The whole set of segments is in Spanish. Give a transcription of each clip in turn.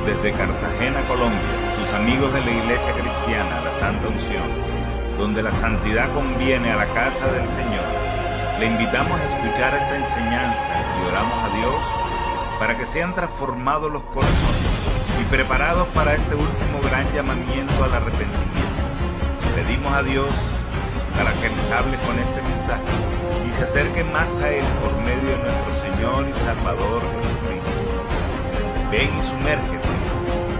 Desde Cartagena, Colombia, sus amigos de la Iglesia Cristiana La Santa Unción, donde la santidad conviene a la casa del Señor, le invitamos a escuchar esta enseñanza y oramos a Dios para que sean transformados los corazones y preparados para este último gran llamamiento al arrepentimiento. Pedimos a Dios para que les hable con este mensaje y se acerquen más a Él por medio de nuestro Señor y Salvador Jesucristo. Ven y sumérgete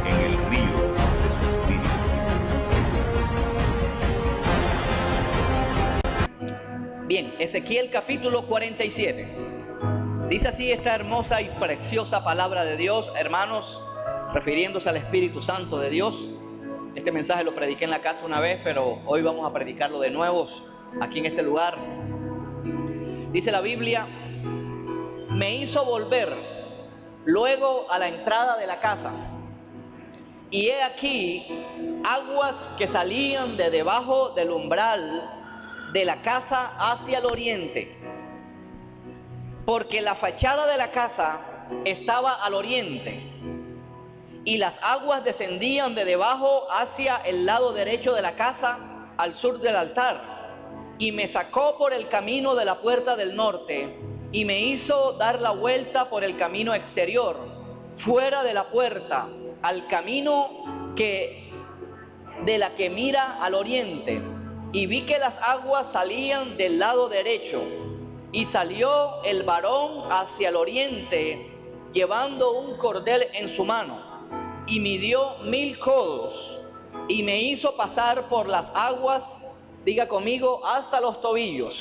en el río de su Espíritu. Bien, Ezequiel capítulo 47. Dice así esta hermosa y preciosa palabra de Dios, hermanos, refiriéndose al Espíritu Santo de Dios. Este mensaje lo prediqué en la casa una vez, pero hoy vamos a predicarlo de nuevo aquí en este lugar. Dice la Biblia: me hizo volver luego a la entrada de la casa, y he aquí aguas que salían de debajo del umbral de la casa hacia el oriente, porque la fachada de la casa estaba al oriente, y las aguas descendían de debajo hacia el lado derecho de la casa, al sur del altar, y me sacó por el camino de la puerta del norte, y me hizo dar la vuelta por el camino exterior, fuera de la puerta, al camino de la que mira al oriente, y vi que las aguas salían del lado derecho, y salió el varón hacia el oriente, llevando un cordel en su mano, y midió 1000 codos, y me hizo pasar por las aguas, diga conmigo, hasta los tobillos.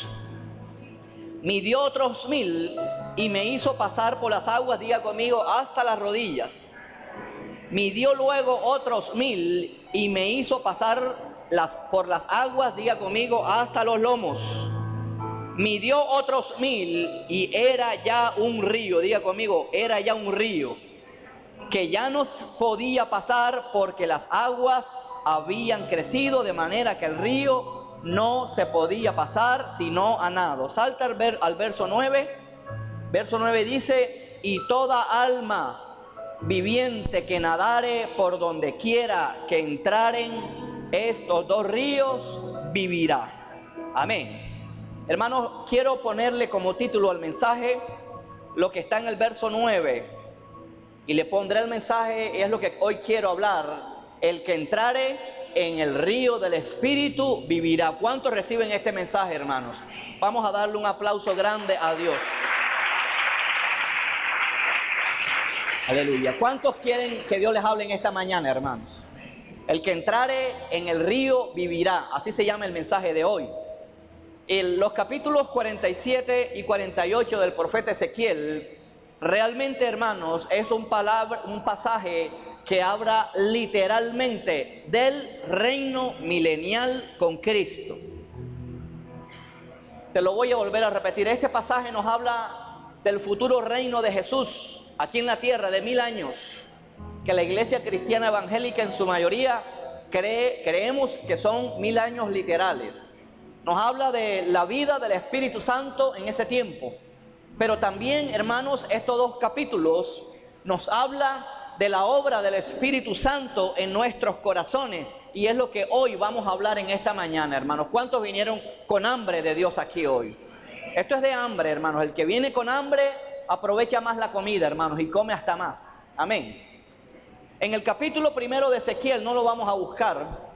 Midió otros 1000 y me hizo pasar por las aguas, diga conmigo, hasta las rodillas. Midió luego otros 1000 y me hizo pasar por las aguas, diga conmigo, hasta los lomos. Midió otros 1000 y era ya un río, diga conmigo, era ya un río, que ya no podía pasar porque las aguas habían crecido, de manera que el río no se podía pasar sino a nado. Salta al verso 9. Verso 9 dice: y toda alma viviente que nadare por donde quiera que entraren estos dos ríos vivirá. Amén. Hermanos, quiero ponerle como título al mensaje lo que está en el verso 9, y le pondré el mensaje, es lo que hoy quiero hablar: el que entrare en el río del Espíritu vivirá. ¿Cuántos reciben este mensaje, hermanos? Vamos a darle un aplauso grande a Dios. Aleluya. ¿Cuántos quieren que Dios les hable en esta mañana, hermanos? El que entrare en el río vivirá. Así se llama el mensaje de hoy. Los capítulos 47 y 48 del profeta Ezequiel, realmente, hermanos, es un pasaje que habla literalmente del reino milenial con Cristo. Te lo voy a volver a repetir. Este pasaje nos habla del futuro reino de Jesús aquí en la tierra de 1000 años, que la iglesia cristiana evangélica en su mayoría creemos que son 1000 años literales. Nos habla de la vida del Espíritu Santo en ese tiempo. Pero también, hermanos, estos dos capítulos nos habla de la obra del Espíritu Santo en nuestros corazones, y es lo que hoy vamos a hablar en esta mañana, hermanos. ¿Cuántos vinieron con hambre de Dios aquí hoy? Esto es de hambre, hermanos. El que viene con hambre aprovecha más la comida, hermanos, y come hasta más. Amén. En el capítulo 1 de Ezequiel, no lo vamos a buscar,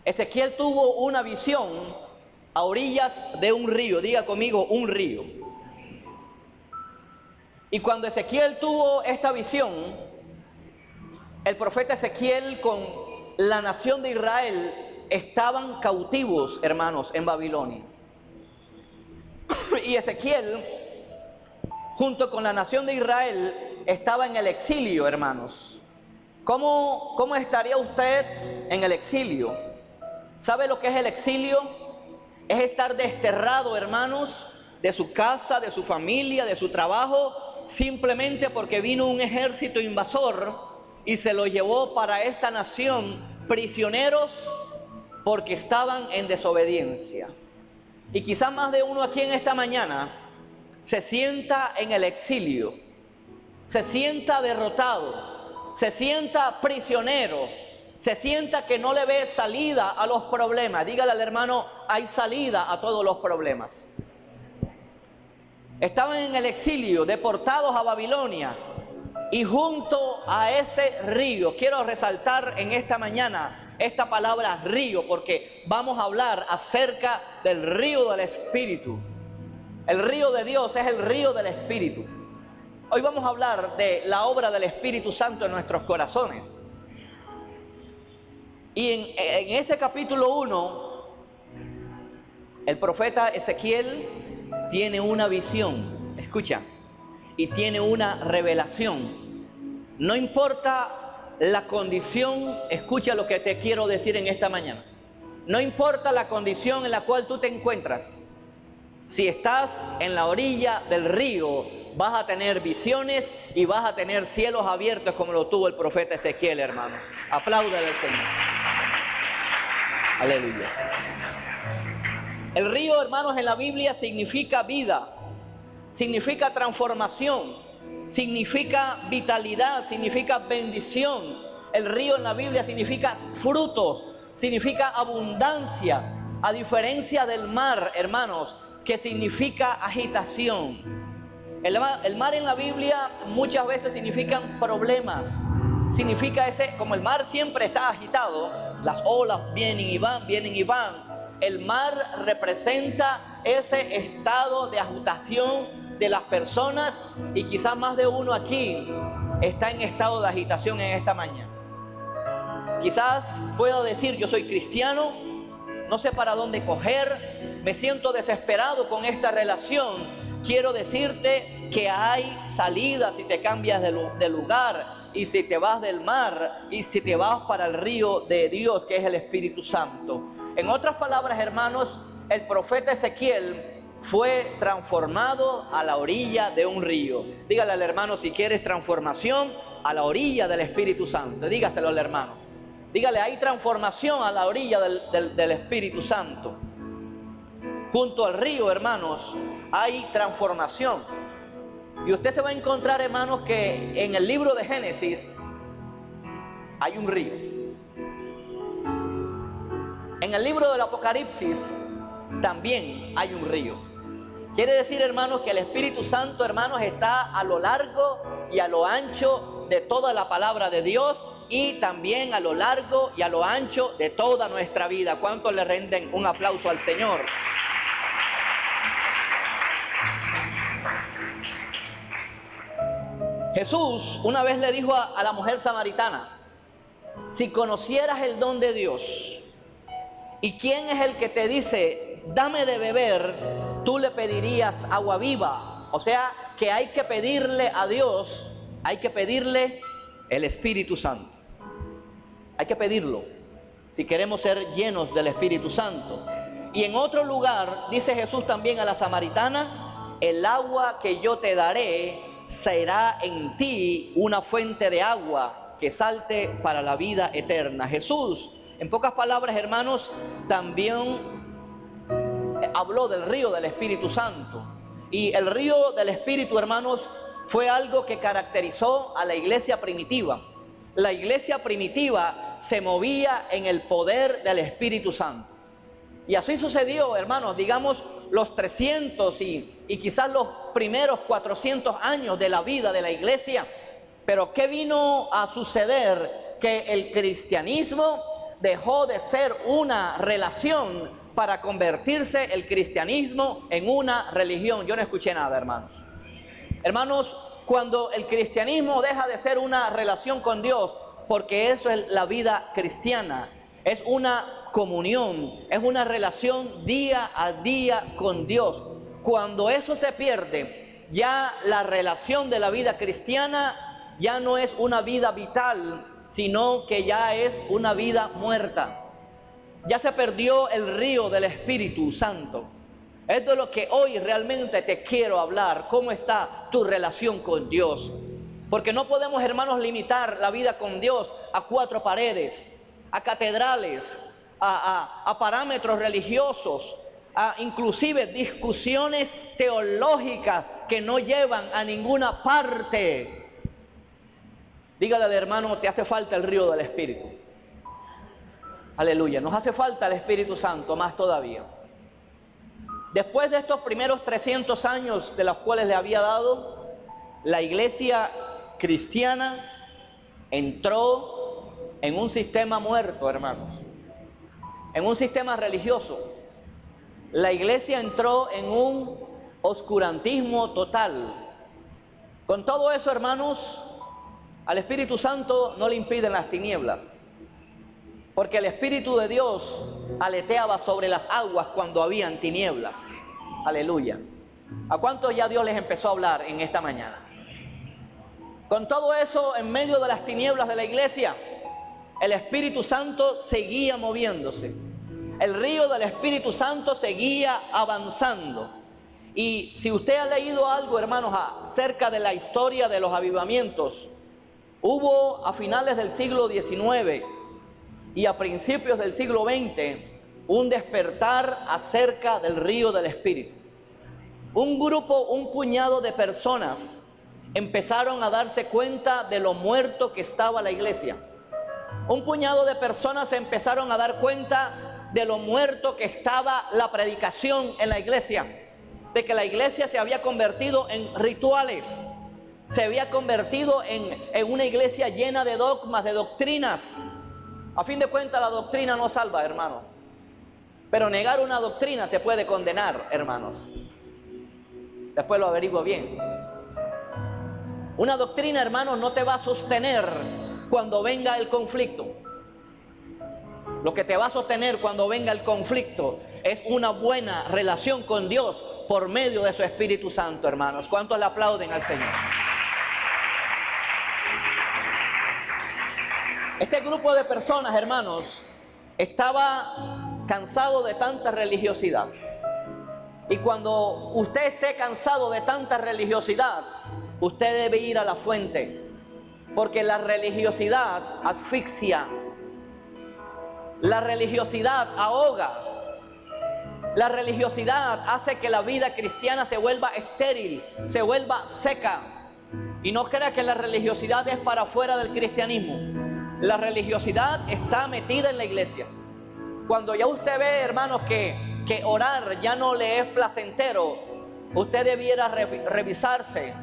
Ezequiel tuvo una visión a orillas de un río. Diga conmigo, un río. Y cuando Ezequiel tuvo esta visión, el profeta Ezequiel con la nación de Israel estaban cautivos, hermanos, en Babilonia. Y Ezequiel, junto con la nación de Israel, estaba en el exilio, hermanos. ¿Cómo estaría usted en el exilio? ¿Sabe lo que es el exilio? Es estar desterrado, hermanos, de su casa, de su familia, de su trabajo, simplemente porque vino un ejército invasor y se lo llevó para esta nación prisioneros porque estaban en desobediencia. Y quizás más de uno aquí en esta mañana se sienta en el exilio, se sienta derrotado, se sienta prisionero, se sienta que no le ve salida a los problemas. Dígale al hermano, hay salida a todos los problemas. Estaban en el exilio, deportados a Babilonia, y junto a ese río, quiero resaltar en esta mañana esta palabra río, porque vamos a hablar acerca del río del Espíritu. El río de Dios es el río del Espíritu. Hoy vamos a hablar de la obra del Espíritu Santo en nuestros corazones. Y en ese capítulo 1, el profeta Ezequiel tiene una visión, escucha, y tiene una revelación. No importa la condición, escucha lo que te quiero decir en esta mañana. No importa la condición en la cual tú te encuentras. Si estás en la orilla del río, vas a tener visiones y vas a tener cielos abiertos como lo tuvo el profeta Ezequiel, hermano. Apláudale al Señor. Aleluya. El río, hermanos, en la Biblia significa vida, significa transformación, significa vitalidad, significa bendición. El río en la Biblia significa frutos, significa abundancia, a diferencia del mar, hermanos, que significa agitación. El mar en la Biblia muchas veces significan problemas, significa como el mar siempre está agitado, las olas vienen y van, vienen y van. El mar representa ese estado de agitación de las personas, y quizás más de uno aquí está en estado de agitación en esta mañana. Quizás pueda decir, yo soy cristiano, no sé para dónde coger, me siento desesperado con esta relación. Quiero decirte que hay salida si te cambias de lugar, y si te vas del mar, y si te vas para el río de Dios, que es el Espíritu Santo. En otras palabras, hermanos, el profeta Ezequiel fue transformado a la orilla de un río. Dígale al hermano, si quieres transformación, a la orilla del Espíritu Santo. Dígaselo al hermano. Dígale, hay transformación a la orilla del Espíritu Santo. Junto al río, hermanos, hay transformación. Y usted se va a encontrar, hermanos, que en el libro de Génesis hay un río. En el libro del Apocalipsis también hay un río. Quiere decir, hermanos, que el Espíritu Santo, hermanos, está a lo largo y a lo ancho de toda la palabra de Dios, y también a lo largo y a lo ancho de toda nuestra vida. ¿Cuántos le rinden un aplauso al Señor? Jesús una vez le dijo a la mujer samaritana, si conocieras el don de Dios, y quién es el que te dice, dame de beber, tú le pedirías agua viva. O sea, que hay que pedirle a Dios, hay que pedirle el Espíritu Santo. Hay que pedirlo, si queremos ser llenos del Espíritu Santo. Y en otro lugar, dice Jesús también a la samaritana, el agua que yo te daré será en ti una fuente de agua que salte para la vida eterna. Jesús, en pocas palabras, hermanos, también habló del río del Espíritu Santo. Y el río del Espíritu, hermanos, fue algo que caracterizó a la iglesia primitiva. La iglesia primitiva se movía en el poder del Espíritu Santo. Y así sucedió, hermanos, digamos, los 300 y quizás los primeros 400 años de la vida de la iglesia. Pero ¿qué vino a suceder? Que el cristianismo dejó de ser una relación para convertirse el cristianismo en una religión. Yo no escuché nada, hermanos. Hermanos, cuando el cristianismo deja de ser una relación con Dios, porque eso es la vida cristiana, es una comunión, es una relación día a día con Dios. Cuando eso se pierde, ya la relación de la vida cristiana ya no es una vida vital, sino que ya es una vida muerta. Ya se perdió el río del Espíritu Santo. Es de lo que hoy realmente te quiero hablar. ¿Cómo está tu relación con Dios? Porque no podemos, hermanos, limitar la vida con Dios a 4 paredes, a catedrales, a parámetros religiosos, a inclusive discusiones teológicas que no llevan a ninguna parte. Dígale al hermano, te hace falta el río del Espíritu. Aleluya, nos hace falta el Espíritu Santo más todavía. Después de estos primeros 300 años de los cuales le había dado, la iglesia cristiana entró en un sistema muerto, hermanos, en un sistema religioso. La iglesia entró en un oscurantismo total. Con todo eso, hermanos, al Espíritu Santo no le impiden las tinieblas, porque el Espíritu de Dios aleteaba sobre las aguas cuando habían tinieblas. Aleluya. ¿A cuántos ya Dios les empezó a hablar en esta mañana? Con todo eso, en medio de las tinieblas de la iglesia, el Espíritu Santo seguía moviéndose. El río del Espíritu Santo seguía avanzando. Y si usted ha leído algo, hermanos, acerca de la historia de los avivamientos, hubo a finales del siglo XIX y a principios del siglo XX un despertar acerca del río del Espíritu. Un grupo, un puñado de personas empezaron a darse cuenta de lo muerto que estaba la iglesia. Un puñado de personas empezaron a dar cuenta de lo muerto que estaba la predicación en la iglesia, de que la iglesia se había convertido en rituales, se había convertido en una iglesia llena de dogmas, de doctrinas. A fin de cuentas, la doctrina no salva, hermanos, pero negar una doctrina te puede condenar, hermanos. Después lo averiguo bien. Una doctrina, hermanos, no te va a sostener cuando venga el conflicto. Lo que te va a sostener cuando venga el conflicto es una buena relación con Dios por medio de su Espíritu Santo, hermanos. ¿Cuántos le aplauden al Señor? Este grupo de personas, hermanos, estaba cansado de tanta religiosidad. Y cuando usted esté cansado de tanta religiosidad, usted debe ir a la fuente, porque la religiosidad asfixia, la religiosidad ahoga, la religiosidad hace que la vida cristiana se vuelva estéril, se vuelva seca. Y no crea que la religiosidad es para afuera del cristianismo. La religiosidad está metida en la iglesia. Cuando ya usted ve, hermanos, que orar ya no le es placentero, usted debiera revisarse.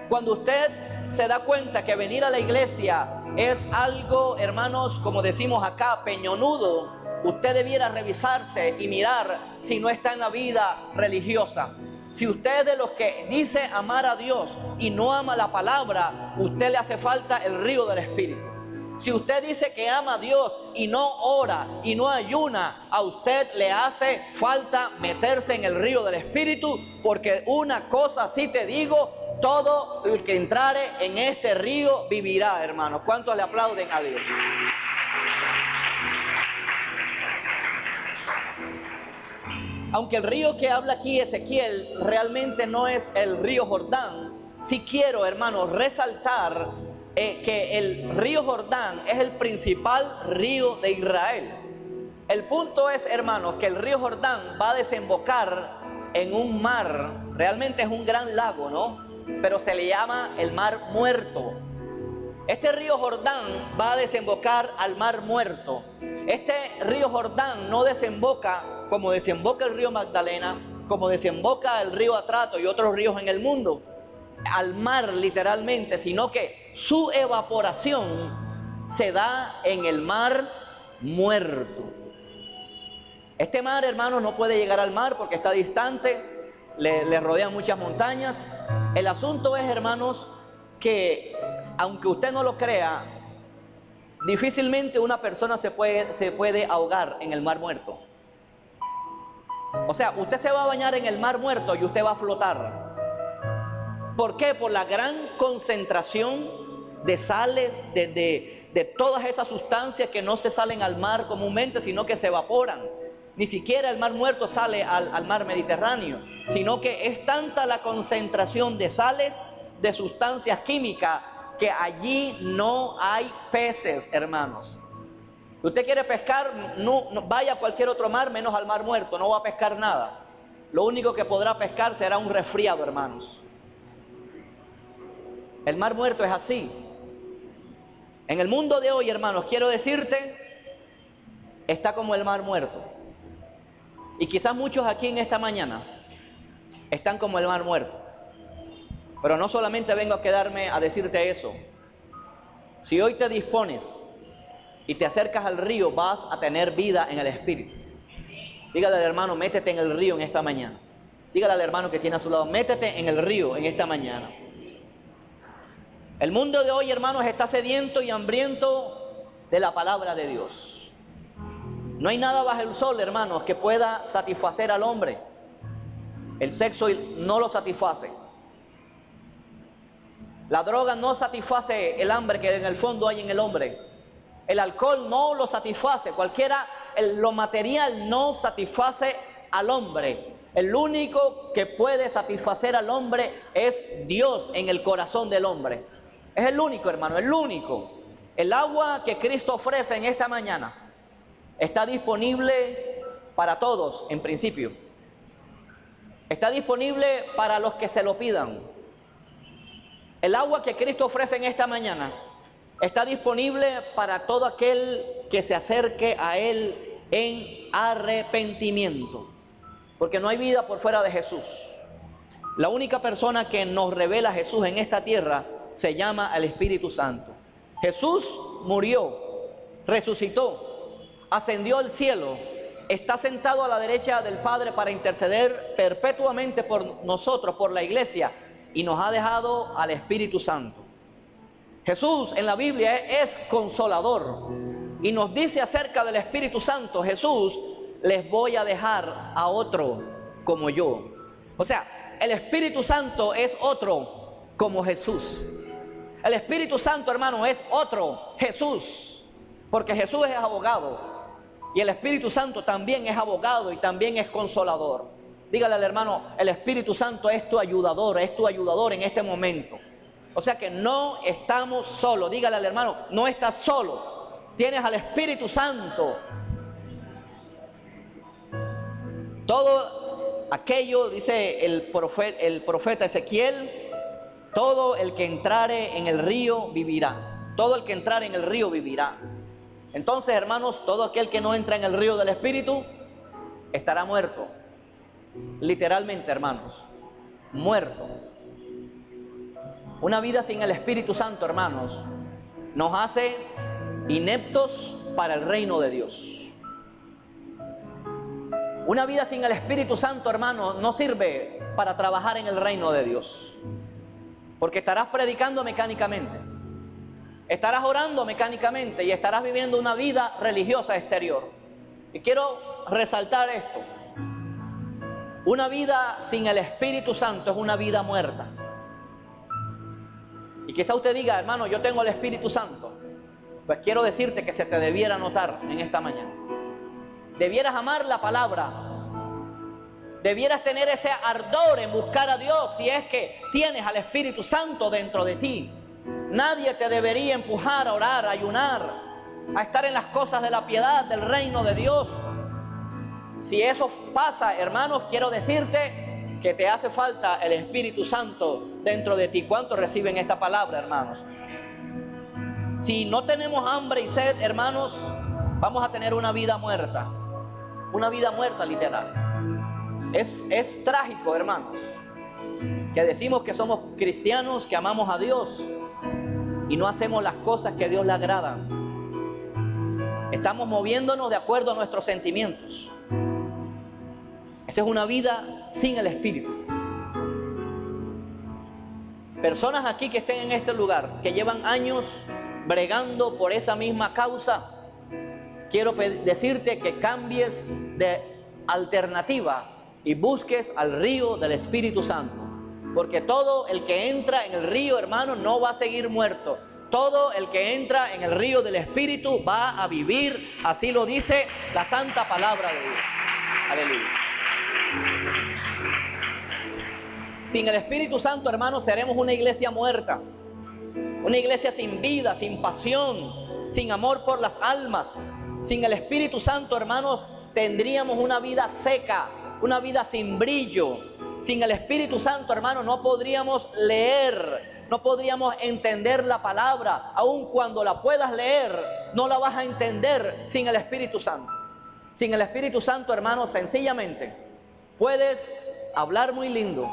Cuando usted se da cuenta que venir a la iglesia es algo, hermanos, como decimos acá, peñonudo, usted debiera revisarse y mirar si no está en la vida religiosa. Si usted es de los que dice amar a Dios y no ama la palabra, usted le hace falta el río del Espíritu. Si usted dice que ama a Dios y no ora y no ayuna, a usted le hace falta meterse en el río del Espíritu, porque una cosa sí te digo, todo el que entrare en este río vivirá, hermanos. ¿Cuántos le aplauden a Dios? Aunque el río que habla aquí Ezequiel realmente no es el río Jordán, sí quiero, hermanos, resaltar que el río Jordán es el principal río de Israel. El punto es, hermanos, que el río Jordán va a desembocar en un mar, realmente es un gran lago, ¿no? Pero se le llama el Mar Muerto. Este río Jordán va a desembocar al Mar Muerto. Este río Jordán no desemboca como desemboca el río Magdalena, como desemboca el río Atrato y otros ríos en el mundo, al mar literalmente, sino que su evaporación se da en el Mar Muerto. Este mar, hermanos, no puede llegar al mar porque está distante, le rodean muchas montañas. El asunto es, hermanos, que aunque usted no lo crea, difícilmente una persona se puede ahogar en el Mar Muerto. O sea, usted se va a bañar en el Mar Muerto y usted va a flotar. ¿Por qué? Por la gran concentración de sales, de todas esas sustancias que no se salen al mar comúnmente, sino que se evaporan. Ni siquiera el Mar Muerto sale al mar Mediterráneo, sino que es tanta la concentración de sales, de sustancias químicas, que allí no hay peces, hermanos. Usted quiere pescar, no vaya a cualquier otro mar menos al Mar Muerto, no va a pescar nada. Lo único que podrá pescar será un resfriado, hermanos. El Mar Muerto es así. En el mundo de hoy, hermanos, quiero decirte, está como el mar muerto. Y quizás muchos aquí en esta mañana están como el mar muerto. Pero no solamente vengo a quedarme a decirte eso. Si hoy te dispones y te acercas al río, vas a tener vida en el Espíritu. Dígale al hermano, métete en el río en esta mañana. Dígale al hermano que tiene a su lado, métete en el río en esta mañana. El mundo de hoy, hermanos, está sediento y hambriento de la palabra de Dios. No hay nada bajo el sol, hermanos, que pueda satisfacer al hombre. El sexo no lo satisface. La droga no satisface el hambre que en el fondo hay en el hombre. El alcohol no lo satisface. Lo material no satisface al hombre. El único que puede satisfacer al hombre es Dios en el corazón del hombre. Es el único, hermano, el único. El agua que Cristo ofrece en esta mañana está disponible para todos, en principio. Está disponible para los que se lo pidan. El agua que Cristo ofrece en esta mañana está disponible para todo aquel que se acerque a Él en arrepentimiento. Porque no hay vida por fuera de Jesús. La única persona que nos revela a Jesús en esta tierra se llama el Espíritu Santo. Jesús murió, resucitó, ascendió al cielo, está sentado a la derecha del Padre para interceder perpetuamente por nosotros, por la iglesia, y nos ha dejado al Espíritu Santo. Jesús en la Biblia es consolador y nos dice acerca del Espíritu Santo, Jesús, les voy a dejar a otro como yo. O sea, el Espíritu Santo es otro como Jesús. El Espíritu Santo, hermano, es otro Jesús, porque Jesús es abogado y el Espíritu Santo también es abogado y también es consolador. Dígale al hermano, el Espíritu Santo es tu ayudador en este momento. O sea que no estamos solos. Dígale al hermano, no estás solo, tienes al Espíritu Santo. Todo aquello, dice el profeta Ezequiel, todo el que entrare en el río vivirá. Todo el que entrare en el río vivirá. Entonces, hermanos, todo aquel que no entra en el río del Espíritu estará muerto. Literalmente, hermanos, muerto. Una vida sin el Espíritu Santo, hermanos, nos hace ineptos para el reino de Dios. Una vida sin el Espíritu Santo, hermano, no sirve para trabajar en el reino de Dios. Porque estarás predicando mecánicamente, estarás orando mecánicamente y estarás viviendo una vida religiosa exterior. Y quiero resaltar esto. Una vida sin el Espíritu Santo es una vida muerta. Y quizá usted diga, hermano, yo tengo el Espíritu Santo. Pues quiero decirte que se te debiera notar en esta mañana. Debieras amar la palabra. Debieras tener ese ardor en buscar a Dios si es que tienes al Espíritu Santo dentro de ti. Nadie te debería empujar a orar, a ayunar, a estar en las cosas de la piedad, del reino de Dios. Si eso pasa, hermanos, quiero decirte que te hace falta el Espíritu Santo dentro de ti. ¿Cuántos reciben esta palabra, hermanos? Si no tenemos hambre y sed, hermanos, vamos a tener una vida muerta. Una vida muerta, literal. Es trágico, hermanos, que decimos que somos cristianos, que amamos a Dios y no hacemos las cosas que a Dios le agradan. Estamos moviéndonos de acuerdo a nuestros sentimientos. Esa es una vida sin el Espíritu. Personas aquí que estén en este lugar, que llevan años bregando por esa misma causa, quiero decirte que cambies de alternativa y busques al río del Espíritu Santo. Porque todo el que entra en el río, hermano, no va a seguir muerto. Todo el que entra en el río del Espíritu va a vivir. Así lo dice la santa palabra de Dios. Aleluya. Sin el Espíritu Santo, hermanos, seremos una iglesia muerta. Una iglesia sin vida, sin pasión, sin amor por las almas. Sin el Espíritu Santo, hermanos, tendríamos una vida seca, una vida sin brillo, Sin el Espíritu Santo, hermano, no podríamos leer, no podríamos entender la palabra. Aun cuando la puedas leer, no la vas a entender sin el Espíritu Santo. Sin el Espíritu Santo, hermano, sencillamente puedes hablar muy lindo.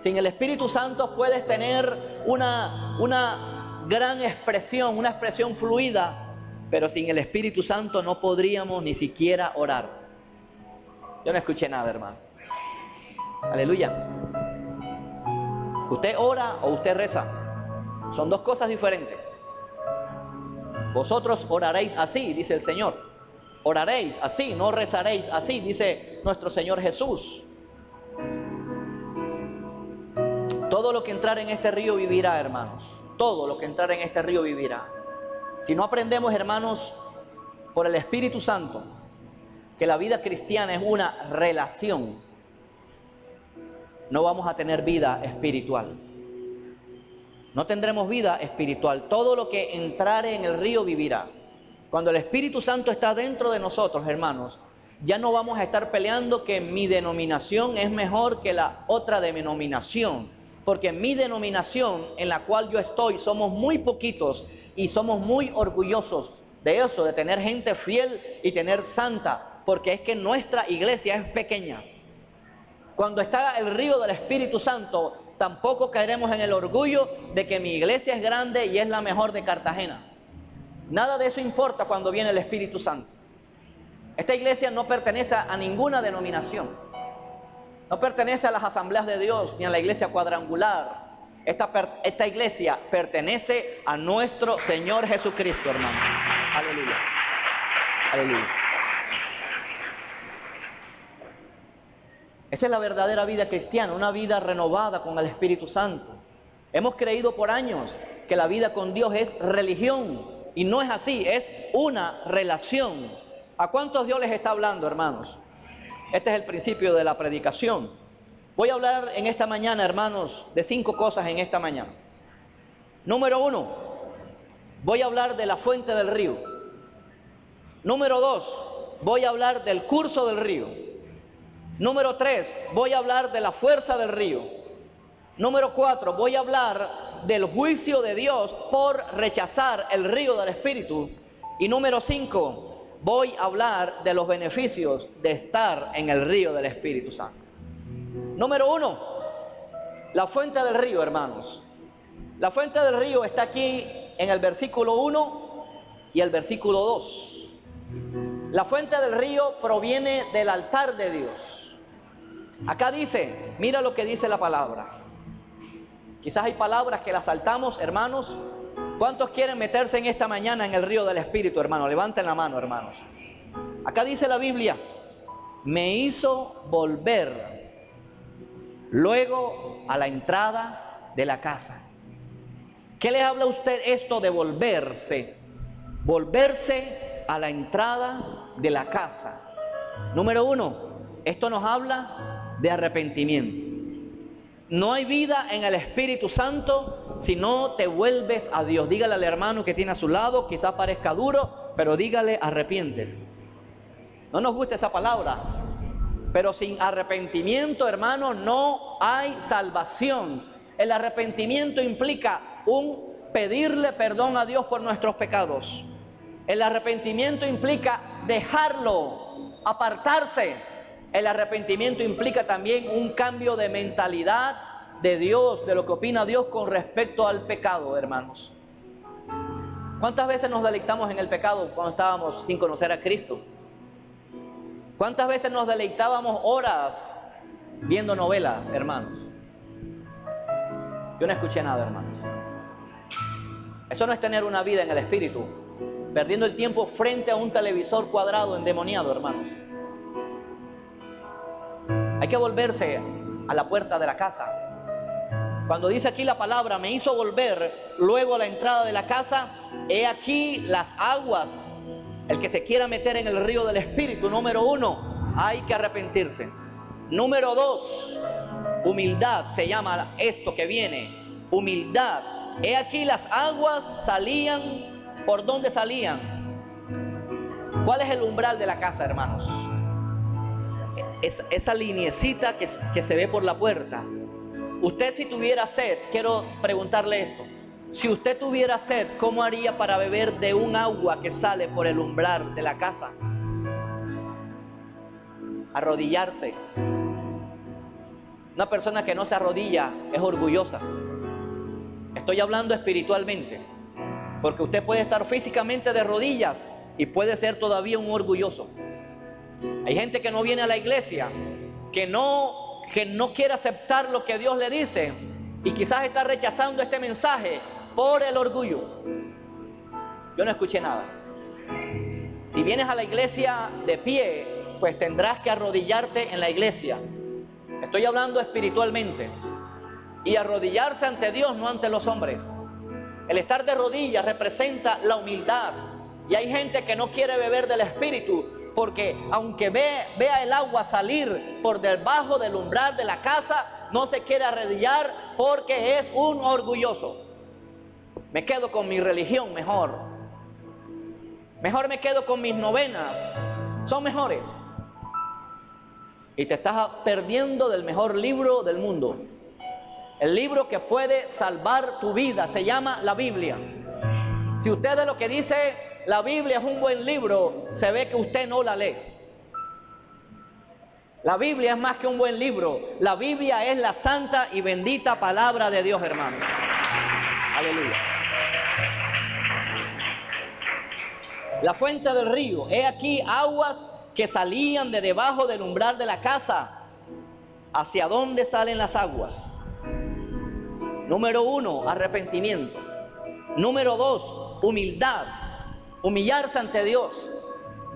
Sin el Espíritu Santo puedes tener una gran expresión, una expresión fluida, pero sin el Espíritu Santo no podríamos ni siquiera orar. Yo no escuché nada, hermano. Aleluya. ¿Usted ora o usted reza? Son dos cosas diferentes. Vosotros oraréis así, dice el Señor. Oraréis así, no rezaréis así, dice nuestro Señor Jesús. Todo lo que entrar en este río vivirá, hermanos. Todo lo que entrar en este río vivirá. Si no aprendemos, hermanos, por el Espíritu Santo, que la vida cristiana es una relación, no vamos a tener vida espiritual. No tendremos vida espiritual. Todo lo que entrare en el río vivirá. Cuando el Espíritu Santo está dentro de nosotros, hermanos, ya no vamos a estar peleando que mi denominación es mejor que la otra denominación. Porque mi denominación en la cual yo estoy somos muy poquitos y somos muy orgullosos de eso, de tener gente fiel y tener santa. Porque es que nuestra iglesia es pequeña. Cuando está el río del Espíritu Santo, tampoco caeremos en el orgullo de que mi iglesia es grande y es la mejor de Cartagena. Nada de eso importa cuando viene el Espíritu Santo. Esta iglesia no pertenece a ninguna denominación. No pertenece a las asambleas de Dios ni a la iglesia cuadrangular. Esta iglesia pertenece a nuestro Señor Jesucristo, hermano. Aleluya. Aleluya. Esa es la verdadera vida cristiana, una vida renovada con el Espíritu Santo. Hemos creído por años que la vida con Dios es religión, y no es así, es una relación. ¿A cuántos Dios les está hablando, hermanos? Este es el principio de la predicación. Voy a hablar en esta mañana, hermanos, de 5 cosas en esta mañana. Número 1, voy a hablar de la fuente del río. Número 2, voy a hablar del curso del río. Número 3, voy a hablar de la fuerza del río. Número 4, voy a hablar del juicio de Dios por rechazar el río del Espíritu. Y número 5, voy a hablar de los beneficios de estar en el río del Espíritu Santo. Número 1, la fuente del río, hermanos. La fuente del río está aquí en el versículo 1 y el versículo 2. La fuente del río proviene del altar de Dios. Acá dice, mira lo que dice la palabra. Quizás hay palabras que las saltamos, hermanos. ¿Cuántos quieren meterse en esta mañana en el río del Espíritu, hermanos? Levanten la mano, hermanos. Acá dice la Biblia, me hizo volver luego a la entrada de la casa. ¿Qué le habla a usted esto de volverse? Volverse a la entrada de la casa. Número 1, esto nos habla de arrepentimiento. No hay vida en el Espíritu Santo si no te vuelves a Dios. Dígale al hermano que tiene a su lado, quizás parezca duro, pero dígale arrepiéntete. No nos gusta esa palabra, pero sin arrepentimiento, hermano, no hay salvación. El arrepentimiento implica un pedirle perdón a Dios por nuestros pecados. El arrepentimiento implica dejarlo, apartarse. El arrepentimiento implica también un cambio de mentalidad de Dios, de lo que opina Dios con respecto al pecado, hermanos. ¿Cuántas veces nos deleitamos en el pecado cuando estábamos sin conocer a Cristo? ¿Cuántas veces nos deleitábamos horas viendo novelas, hermanos? Yo no escuché nada, hermanos. Eso no es tener una vida en el Espíritu, perdiendo el tiempo frente a un televisor cuadrado endemoniado, hermanos. Hay que volverse a la puerta de la casa. Cuando dice aquí la palabra, me hizo volver luego a la entrada de la casa, he aquí las aguas. El que se quiera meter en el río del Espíritu, número 1, hay que arrepentirse. Número 2, humildad, se llama esto que viene, humildad. He aquí las aguas salían, ¿por dónde salían? ¿Cuál es el umbral de la casa, hermanos? esa liniecita que se ve por la puerta. Usted, si tuviera sed, quiero preguntarle esto: si usted tuviera sed, ¿cómo haría para beber de un agua que sale por el umbral de la casa? Arrodillarse. Una persona que no se arrodilla es orgullosa. Estoy hablando espiritualmente, porque usted puede estar físicamente de rodillas y puede ser todavía un orgulloso. Hay gente que no viene a la iglesia, que no quiere aceptar lo que Dios le dice, y quizás está rechazando este mensaje por el orgullo. Yo no escuché nada. Si vienes a la iglesia de pie, pues tendrás que arrodillarte en la iglesia. Estoy hablando espiritualmente. Y arrodillarse ante Dios, no ante los hombres. El estar de rodillas representa la humildad. Y hay gente que no quiere beber del Espíritu, porque aunque vea el agua salir por debajo del umbral de la casa, no se quiere arrodillar porque es un orgulloso. Me quedo con mi religión mejor. Mejor me quedo con mis novenas. Son mejores. Y te estás perdiendo del mejor libro del mundo. El libro que puede salvar tu vida se llama la Biblia. Si usted de lo que dice la Biblia es un buen libro, se ve que usted no la lee. La Biblia es más que un buen libro. La Biblia es la santa y bendita palabra de Dios, hermano. Aleluya. La fuente del río. He aquí aguas que salían de debajo del umbral de la casa. ¿Hacia dónde salen las aguas? Número 1, arrepentimiento. Número 2, humildad. Humillarse ante Dios.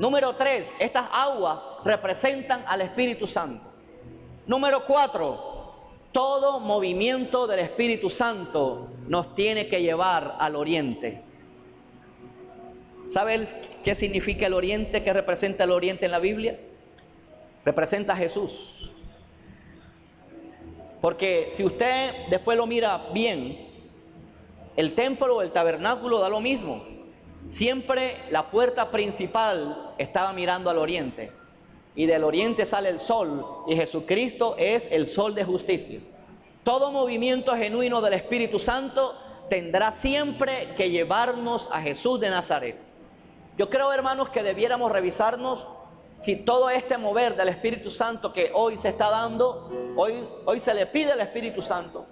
Número 3, estas aguas representan al Espíritu Santo. Número 4, todo movimiento del Espíritu Santo nos tiene que llevar al oriente. ¿Sabe qué significa el oriente? ¿Qué representa el oriente en la Biblia? Representa a Jesús. Porque si usted después lo mira bien, el templo o el tabernáculo da lo mismo. Siempre la puerta principal estaba mirando al oriente. Y del oriente sale el sol, y Jesucristo es el sol de justicia. Todo movimiento genuino del Espíritu Santo tendrá siempre que llevarnos a Jesús de Nazaret. Yo creo, hermanos, que debiéramos revisarnos si todo este mover del Espíritu Santo que hoy se está dando, hoy se le pide al Espíritu Santo.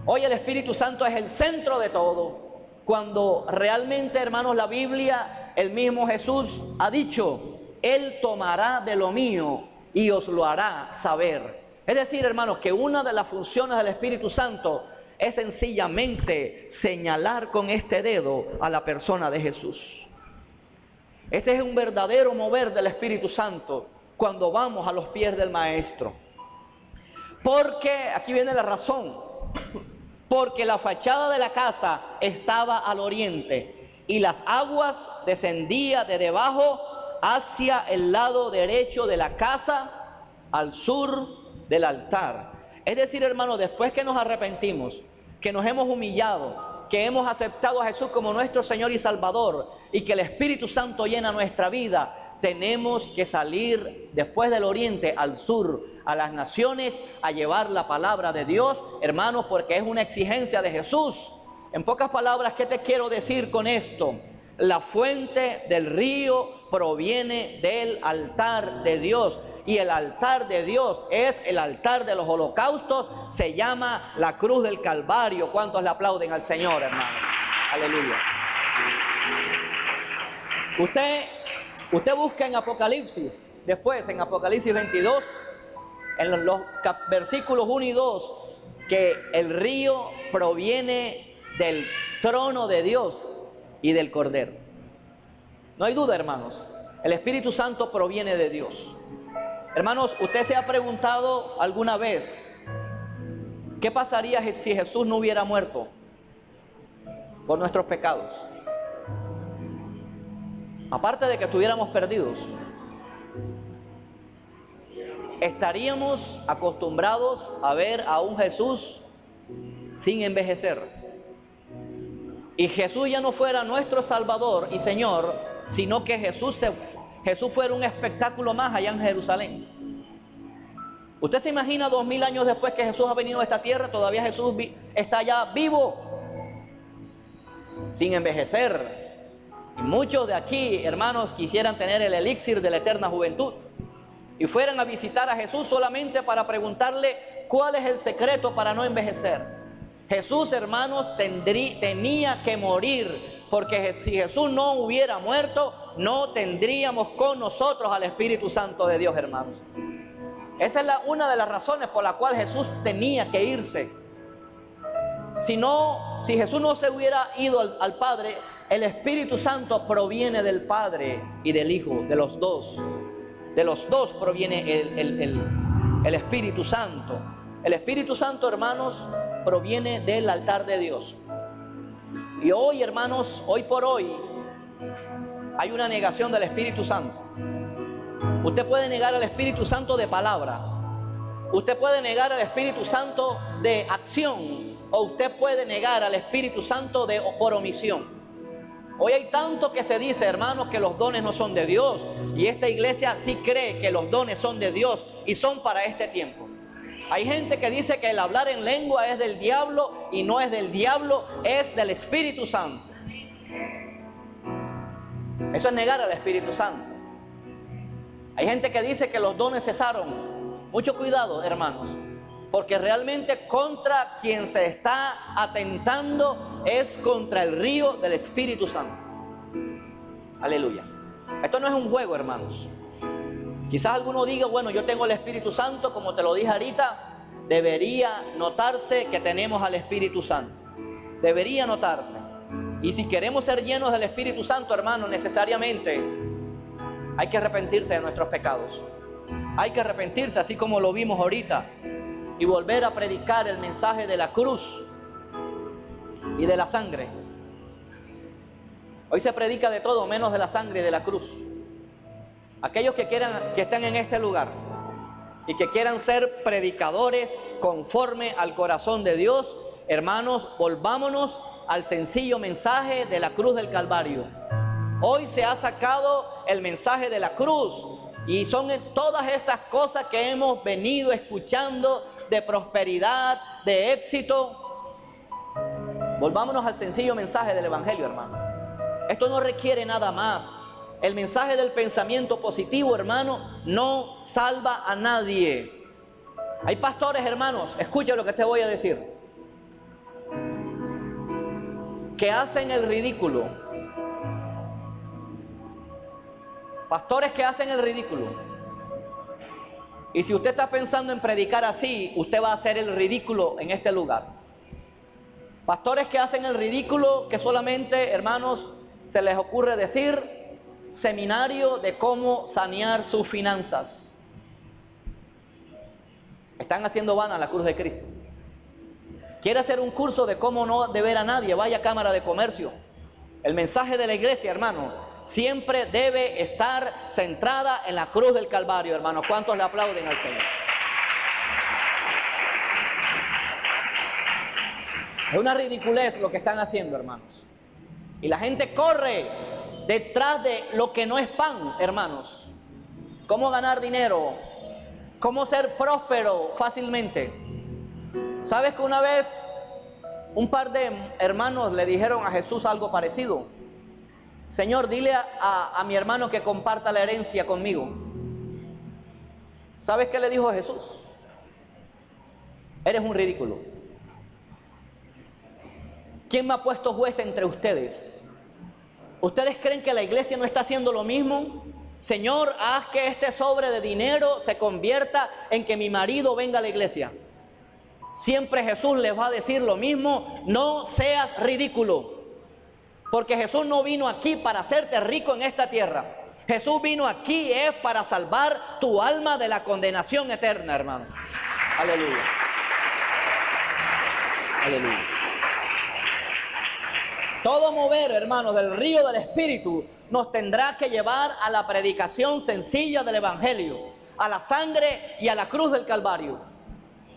Hoy el Espíritu Santo es el centro de todo. Cuando realmente, hermanos, la Biblia, el mismo Jesús ha dicho: Él tomará de lo mío y os lo hará saber. Es decir, hermanos, que una de las funciones del Espíritu Santo es sencillamente señalar con este dedo a la persona de Jesús. Este es un verdadero mover del Espíritu Santo cuando vamos a los pies del Maestro. Porque, aquí viene la razón, porque la fachada de la casa estaba al oriente y las aguas descendían de debajo hacia el lado derecho de la casa, al sur del altar. Es decir, hermanos, después que nos arrepentimos, que nos hemos humillado, que hemos aceptado a Jesús como nuestro Señor y Salvador, y que el Espíritu Santo llena nuestra vida, tenemos que salir después del oriente al sur, a las naciones, a llevar la palabra de Dios, hermanos, porque es una exigencia de Jesús. En pocas palabras, ¿qué te quiero decir con esto? La fuente del río proviene del altar de Dios, y el altar de Dios es el altar de los holocaustos, se llama la cruz del Calvario. ¿Cuántos le aplauden al Señor, hermano? Aleluya. Usted busca en Apocalipsis, después en Apocalipsis 22, en los versículos 1 y 2, que el río proviene del trono de Dios y del Cordero. No hay duda, hermanos, el Espíritu Santo proviene de Dios. Hermanos, ¿usted se ha preguntado alguna vez qué pasaría si Jesús no hubiera muerto por nuestros pecados? Aparte de que estuviéramos perdidos, estaríamos acostumbrados a ver a un Jesús sin envejecer. Y Jesús ya no fuera nuestro Salvador y Señor, sino que Jesús fuera un espectáculo más allá en Jerusalén. ¿Usted se imagina 2000 años después que Jesús ha venido a esta tierra, todavía Jesús está ya vivo, sin envejecer? Y muchos de aquí, hermanos, quisieran tener el elixir de la eterna juventud y fueran a visitar a Jesús solamente para preguntarle cuál es el secreto para no envejecer. Jesús, hermanos, tenía que morir, porque si Jesús no hubiera muerto, no tendríamos con nosotros al Espíritu Santo de Dios, hermanos. Esa es una de las razones por la cual Jesús tenía que irse. Si Jesús no se hubiera ido al Padre, el Espíritu Santo proviene del Padre y del Hijo, de los dos. De los dos proviene el Espíritu Santo. El Espíritu Santo, hermanos, proviene del altar de Dios. Y hoy, hermanos, hoy por hoy, hay una negación del Espíritu Santo. Usted puede negar al Espíritu Santo de palabra, usted puede negar al Espíritu Santo de acción, o usted puede negar al Espíritu Santo por omisión. Hoy hay tanto que se dice, hermanos, que los dones no son de Dios, y esta iglesia sí cree que los dones son de Dios y son para este tiempo. Hay gente que dice que el hablar en lengua es del diablo, y no es del diablo, es del Espíritu Santo. Eso es negar al Espíritu Santo. Hay gente que dice que los dones cesaron. Mucho cuidado, hermanos, porque realmente contra quien se está atentando es contra el río del Espíritu Santo. Aleluya. Esto no es un juego, hermanos. Quizás alguno diga, bueno, yo tengo el Espíritu Santo, como te lo dije ahorita. Debería notarse que tenemos al Espíritu Santo. Debería notarse. Y si queremos ser llenos del Espíritu Santo, hermanos, necesariamente hay que arrepentirse de nuestros pecados. Hay que arrepentirse, así como lo vimos ahorita, y volver a predicar el mensaje de la cruz y de la sangre. Hoy se predica de todo menos de la sangre y de la cruz. Aquellos que están en este lugar y que quieran ser predicadores conforme al corazón de Dios, hermanos, volvámonos al sencillo mensaje de la cruz del Calvario. Hoy se ha sacado el mensaje de la cruz, y son todas estas cosas que hemos venido escuchando de prosperidad, de éxito. Volvámonos al sencillo mensaje del Evangelio, hermano. Esto no requiere nada más. El mensaje del pensamiento positivo, hermano, no salva a nadie. Hay pastores, hermanos, escucha lo que te voy a decir, que hacen el ridículo. Pastores que hacen el ridículo. Y si usted está pensando en predicar así, usted va a hacer el ridículo en este lugar. Pastores que hacen el ridículo, que solamente, hermanos, se les ocurre decir seminario de cómo sanear sus finanzas. Están haciendo vana la cruz de Cristo. Quiere hacer un curso de cómo no deber a nadie, vaya a Cámara de Comercio. El mensaje de la iglesia, hermano, siempre debe estar centrada en la cruz del Calvario, hermanos. ¿Cuántos le aplauden al Señor? Es una ridiculez lo que están haciendo, hermanos. Y la gente corre detrás de lo que no es pan, hermanos. ¿Cómo ganar dinero? ¿Cómo ser próspero fácilmente? ¿Sabes que una vez un par de hermanos le dijeron a Jesús algo parecido? Señor, dile a mi hermano que comparta la herencia conmigo. ¿Sabes qué le dijo Jesús? Eres un ridículo. ¿Quién me ha puesto juez entre ustedes? ¿Ustedes creen que la iglesia no está haciendo lo mismo? Señor, haz que este sobre de dinero se convierta en que mi marido venga a la iglesia. Siempre Jesús les va a decir lo mismo: no seas ridículo. Porque Jesús no vino aquí para hacerte rico en esta tierra. Jesús vino aquí para salvar tu alma de la condenación eterna, hermano. Aleluya. Aleluya. Todo mover, hermanos, del río del Espíritu nos tendrá que llevar a la predicación sencilla del Evangelio, a la sangre y a la cruz del Calvario.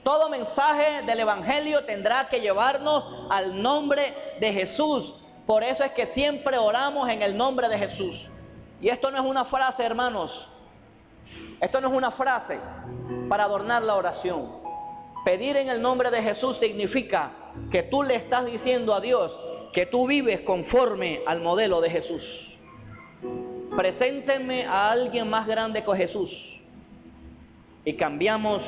Todo mensaje del Evangelio tendrá que llevarnos al nombre de Jesús. Por eso es que siempre oramos en el nombre de Jesús. Y esto no es una frase, hermanos. Esto no es una frase para adornar la oración. Pedir en el nombre de Jesús significa que tú le estás diciendo a Dios que tú vives conforme al modelo de Jesús. Preséntenme a alguien más grande que Jesús. Y cambiamos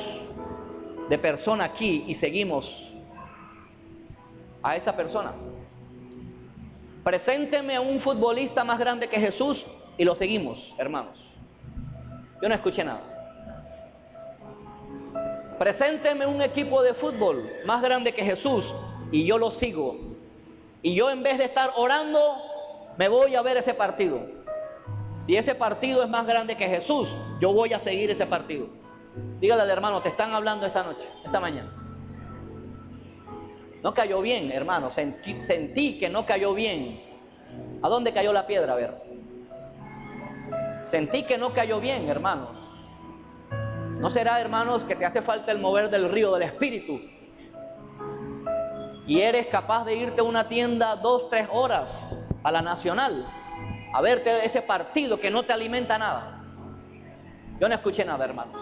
de persona aquí y seguimos a esa persona. Preséntenme a un futbolista más grande que Jesús y lo seguimos, hermanos. Yo no escuché nada. Preséntenme un equipo de fútbol más grande que Jesús y yo lo sigo. Y yo, en vez de estar orando, me voy a ver ese partido. Si ese partido es más grande que Jesús, yo voy a seguir ese partido. Dígale al hermano, te están hablando esta noche, esta mañana. No cayó bien, hermano, sentí que no cayó bien. ¿A dónde cayó la piedra? A ver. Sentí que no cayó bien, hermanos. ¿No será, hermanos, que te hace falta el mover del río del Espíritu? Y eres capaz de irte a una tienda 2, 3 horas a la Nacional a verte ese partido que no te alimenta nada. Yo no escuché nada, hermanos.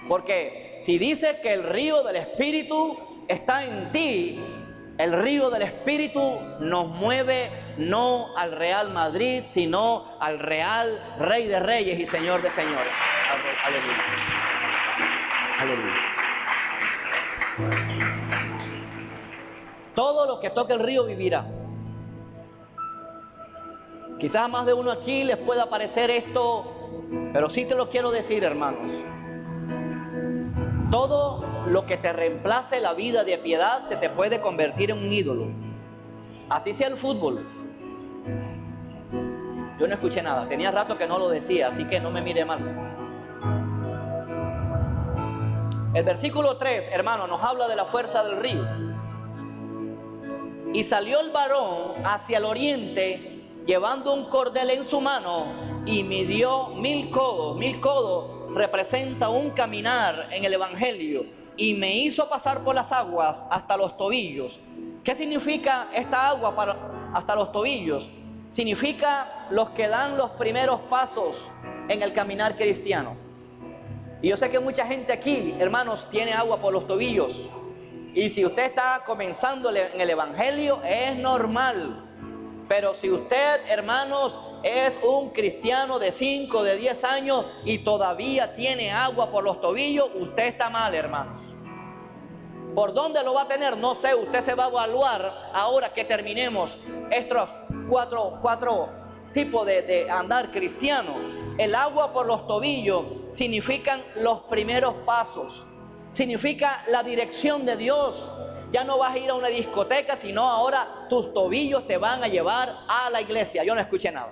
Porque si dice que el río del Espíritu está en ti, el río del Espíritu nos mueve no al Real Madrid, sino al Real Rey de Reyes y Señor de Señores. Aleluya. Aleluya. Todo lo que toque el río vivirá. Quizás a más de uno aquí les pueda parecer esto, pero sí te lo quiero decir, hermanos. Todo lo que te reemplace la vida de piedad se te puede convertir en un ídolo. Así sea el fútbol. Yo no escuché nada, tenía rato que no lo decía, así que no me mire mal. El versículo 3, hermano, nos habla de la fuerza del río. Y salió el varón hacia el oriente, llevando un cordel en su mano, y midió 1000 codos. 1000 codos representa un caminar en el Evangelio. Y me hizo pasar por las aguas hasta los tobillos. ¿Qué significa esta agua hasta los tobillos? Significa los que dan los primeros pasos en el caminar cristiano. Y yo sé que mucha gente aquí, hermanos, tiene agua por los tobillos. Y si usted está comenzando en el Evangelio, es normal. Pero si usted, hermanos, es un cristiano de 5, de 10 años y todavía tiene agua por los tobillos, usted está mal, hermanos. ¿Por dónde lo va a tener? No sé, usted se va a evaluar ahora que terminemos estos cuatro tipos de andar cristiano. El agua por los tobillos significan los primeros pasos, significa la dirección de Dios. Ya no vas a ir a una discoteca, sino ahora tus tobillos te van a llevar a la iglesia. Yo no escuché nada.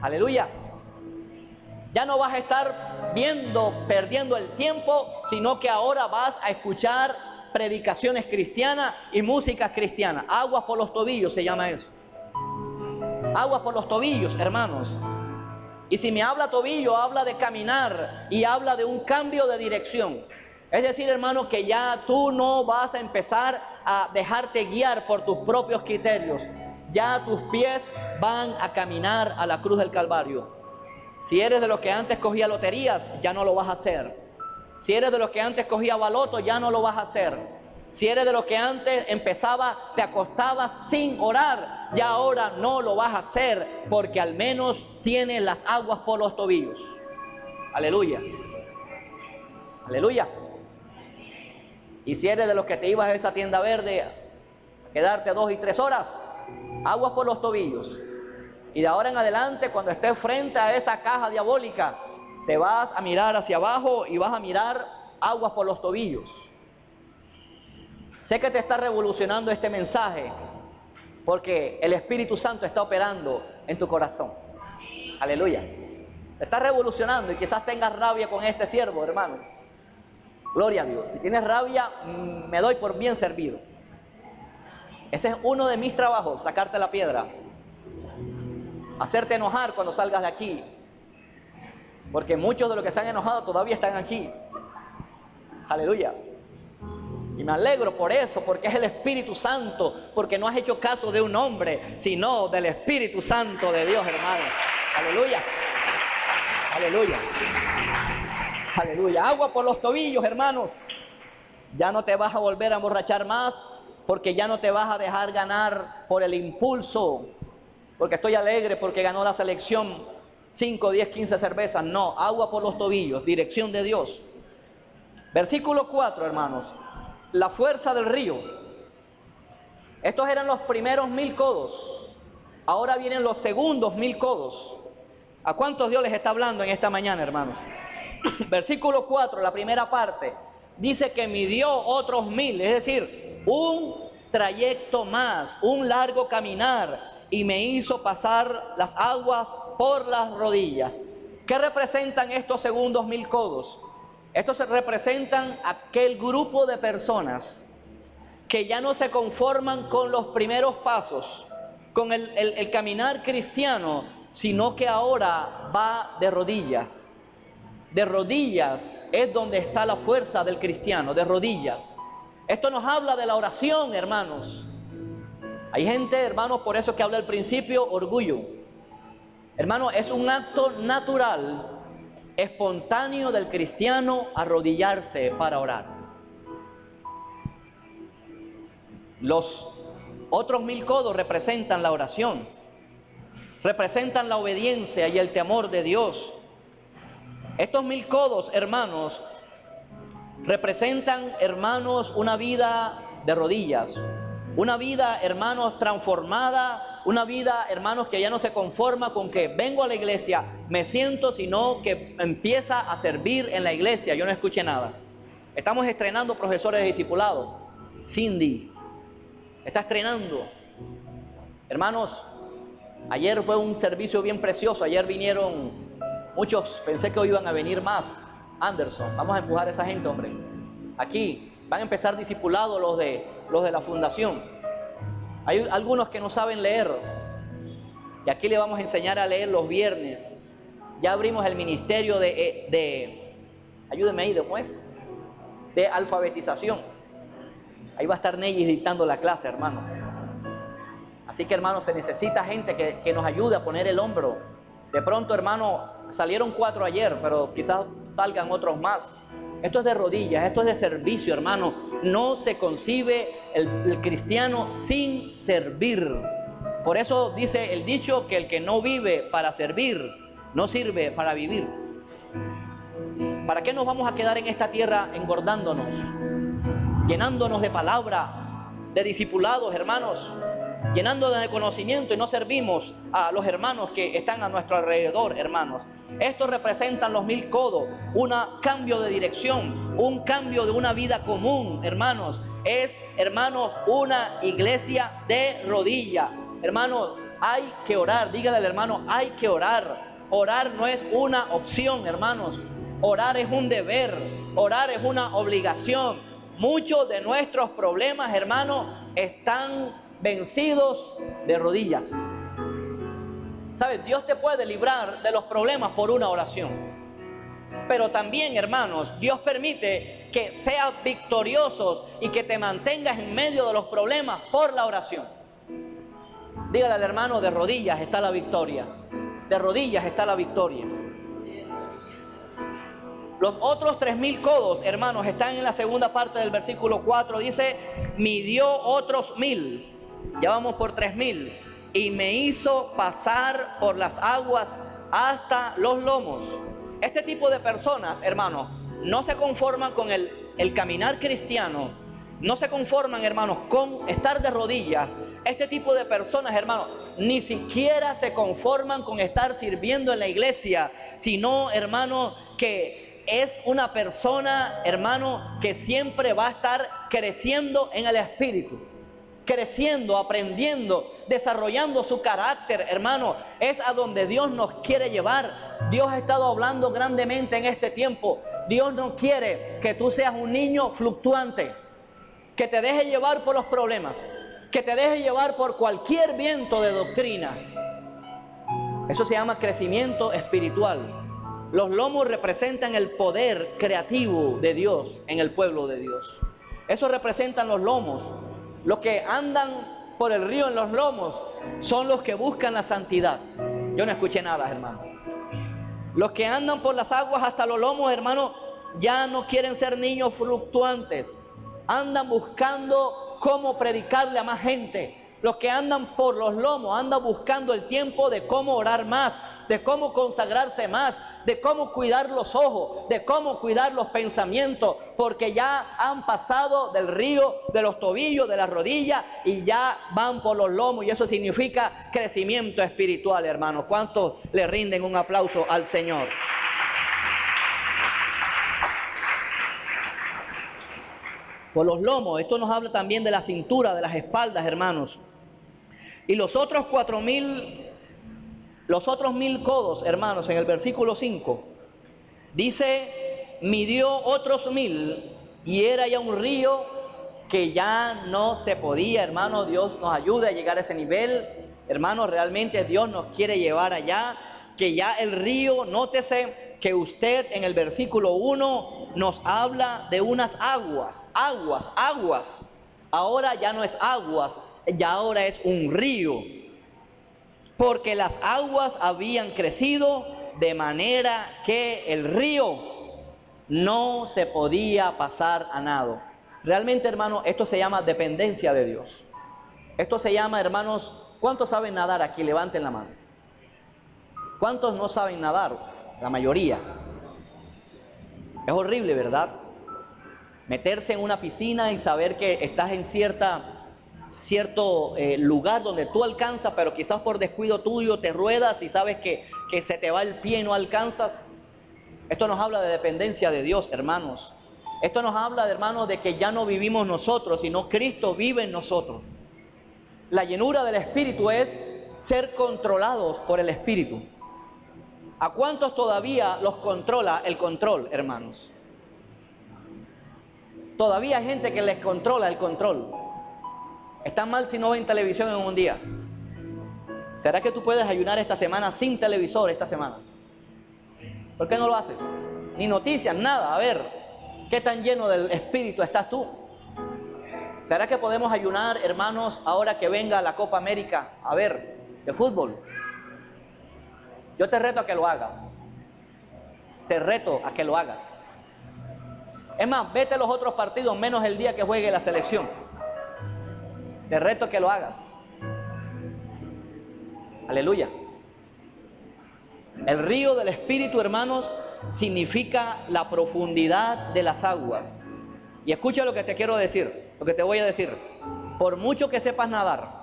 Aleluya. Ya no vas a estar perdiendo el tiempo, sino que ahora vas a escuchar predicaciones cristianas y música cristiana. Aguas por los tobillos se llama eso. Aguas por los tobillos, hermanos. Y si me habla tobillo, habla de caminar y habla de un cambio de dirección. Es decir, hermano, que ya tú no vas a empezar a dejarte guiar por tus propios criterios. Ya tus pies van a caminar a la cruz del Calvario. Si eres de los que antes cogía loterías, ya no lo vas a hacer. Si eres de los que antes cogía baloto, ya no lo vas a hacer. Si eres de los que antes te acostabas sin orar, ya ahora no lo vas a hacer, porque al menos tienes las aguas por los tobillos. Aleluya. Aleluya. Y si eres de los que te ibas a esa tienda verde a quedarte 2 y 3 horas, aguas por los tobillos. Y de ahora en adelante, cuando estés frente a esa caja diabólica, te vas a mirar hacia abajo y vas a mirar aguas por los tobillos. Sé que te está revolucionando este mensaje, porque el Espíritu Santo está operando en tu corazón. Aleluya. Te está revolucionando y quizás tengas rabia con este siervo, hermano. Gloria a Dios. Si tienes rabia, me doy por bien servido. Ese es uno de mis trabajos, sacarte la piedra. Hacerte enojar cuando salgas de aquí. Porque muchos de los que se han enojado todavía están aquí. Aleluya. Y me alegro por eso, porque es el Espíritu Santo, porque no has hecho caso de un hombre, sino del Espíritu Santo de Dios, hermano. Aleluya. Aleluya. Aleluya. Agua por los tobillos, hermanos. Ya no te vas a volver a emborrachar más, porque ya no te vas a dejar ganar por el impulso, porque estoy alegre porque ganó la selección 5, 10, 15 cervezas. No, agua por los tobillos, dirección de Dios. Versículo 4, hermanos. La fuerza del río. Estos eran los primeros 1000 codos. Ahora vienen los segundos 1000 codos. ¿A cuántos Dios les está hablando en esta mañana, hermanos? Versículo 4, la primera parte, dice que midió otros 1000, es decir, un trayecto más, un largo caminar, y me hizo pasar las aguas por las rodillas. ¿Qué representan estos segundos 1000 codos? Estos representan aquel grupo de personas que ya no se conforman con los primeros pasos, con el caminar cristiano, sino que ahora va de rodillas. De rodillas es donde está la fuerza del cristiano, de rodillas. Esto nos habla de la oración, hermanos. Hay gente, hermanos, por eso que habla al principio, orgullo. Hermano, es un acto natural, espontáneo del cristiano arrodillarse para orar. Los otros 1000 codos representan la oración, representan la obediencia y el temor de Dios. Estos 1000 codos, hermanos, representan, hermanos, una vida de rodillas, una vida, hermanos, transformada, una vida, hermanos, que ya no se conforma con que vengo a la iglesia, me siento, sino que empieza a servir en la iglesia. Yo no escuché nada. Estamos estrenando profesores de discipulado. Cindy está estrenando. Hermanos, ayer fue un servicio bien precioso. Ayer vinieron muchos, pensé que hoy iban a venir más. Anderson, vamos a empujar a esa gente, hombre. Aquí van a empezar discipulados los de la fundación. Hay algunos que no saben leer, y aquí le vamos a enseñar a leer los viernes. Ya abrimos el ministerio ayúdenme ahí, ¿cómo es? De alfabetización. Ahí va a estar Nelly dictando la clase, hermano. Así que, hermano, se necesita gente que nos ayude a poner el hombro. De pronto, hermano, salieron 4 ayer, pero quizás salgan otros más. Esto es de rodillas, esto es de servicio, hermano. No se concibe el cristiano sin servir. Por eso dice el dicho que el que no vive para servir, no sirve para vivir. ¿Para qué nos vamos a quedar en esta tierra engordándonos, llenándonos de palabra, de discipulados, hermanos, llenándonos de conocimiento, y no servimos a los hermanos que están a nuestro alrededor, hermanos? Estos representan los 1000 codos, un cambio de dirección, un cambio de una vida común, hermanos. Es, hermanos, una iglesia de rodillas. Hermanos, hay que orar. Dígale al hermano, hay que orar. Orar no es una opción, hermanos. Orar es un deber, orar es una obligación. Muchos de nuestros problemas, hermanos, están vencidos de rodillas. ¿Sabes? Dios te puede librar de los problemas por una oración. Pero también, hermanos, Dios permite que seas victorioso y que te mantengas en medio de los problemas por la oración. Dígale al hermano, de rodillas está la victoria. De rodillas está la victoria. Los otros 3000 codos, hermanos, están en la segunda parte del versículo 4. Dice, midió otros 1000. Ya vamos por 3000. Y me hizo pasar por las aguas hasta los lomos. Este tipo de personas, hermanos, no se conforman con el caminar cristiano. No se conforman, hermanos, con estar de rodillas. Este tipo de personas, hermanos, ni siquiera se conforman con estar sirviendo en la iglesia, sino, hermanos, que es una persona, hermano, que siempre va a estar creciendo en el espíritu, creciendo, aprendiendo, desarrollando su carácter, hermano. Es a donde Dios nos quiere llevar. Dios ha estado hablando grandemente en este tiempo. Dios no quiere que tú seas un niño fluctuante, que te deje llevar por los problemas, que te deje llevar por cualquier viento de doctrina. Eso se llama crecimiento espiritual. Los lomos representan el poder creativo de Dios en el pueblo de Dios. Eso representan los lomos. Los que andan por el río en los lomos son los que buscan la santidad. Yo no escuché nada, hermano. Los que andan por las aguas hasta los lomos, hermano, ya no quieren ser niños fluctuantes. Andan buscando cómo predicarle a más gente. Los que andan por los lomos andan buscando el tiempo de cómo orar más, de cómo consagrarse más, de cómo cuidar los ojos, de cómo cuidar los pensamientos, porque ya han pasado del río, de los tobillos, de las rodillas, y ya van por los lomos, y eso significa crecimiento espiritual, hermano. ¿Cuántos le rinden un aplauso al Señor? Por los lomos, esto nos habla también de la cintura, de las espaldas, hermanos. Y los otros 1000 codos, hermanos, en el versículo 5, dice, midió otros 1000, y era ya un río que ya no se podía, hermano. Dios nos ayude a llegar a ese nivel, hermanos. Realmente Dios nos quiere llevar allá, que ya el río, nótese que usted en el versículo 1 nos habla de unas aguas. Ahora ya no es aguas, ya ahora es un río, porque las aguas habían crecido de manera que el río no se podía pasar a nado. Realmente, hermano, esto se llama dependencia de Dios. Esto se llama, hermanos, ¿cuántos saben nadar aquí? Levanten la mano. ¿Cuántos no saben nadar? La mayoría. Es horrible, ¿verdad? Meterse en una piscina y saber que estás en cierto lugar donde tú alcanzas, pero quizás por descuido tuyo te ruedas y sabes que se te va el pie y no alcanzas. Esto nos habla de dependencia de Dios, hermanos. Esto nos habla, hermanos, de que ya no vivimos nosotros, sino Cristo vive en nosotros. La llenura del Espíritu es ser controlados por el Espíritu. ¿A cuántos todavía los controla el control, hermanos? Todavía hay gente que les controla el control. Están mal si no ven televisión en un día. ¿Será que tú puedes ayunar esta semana sin televisor esta semana? ¿Por qué no lo haces? Ni noticias, nada. A ver, ¿qué tan lleno del Espíritu estás tú? ¿Será que podemos ayunar, hermanos, ahora que venga la Copa América, a ver, de fútbol? Yo te reto a que lo hagas. Te reto a que lo hagas. Es más, vete a los otros partidos menos el día que juegue la selección. Te reto a que lo hagas. Aleluya. El río del Espíritu, hermanos, significa la profundidad de las aguas. Y escucha lo que te quiero decir, lo que te voy a decir. Por mucho que sepas nadar,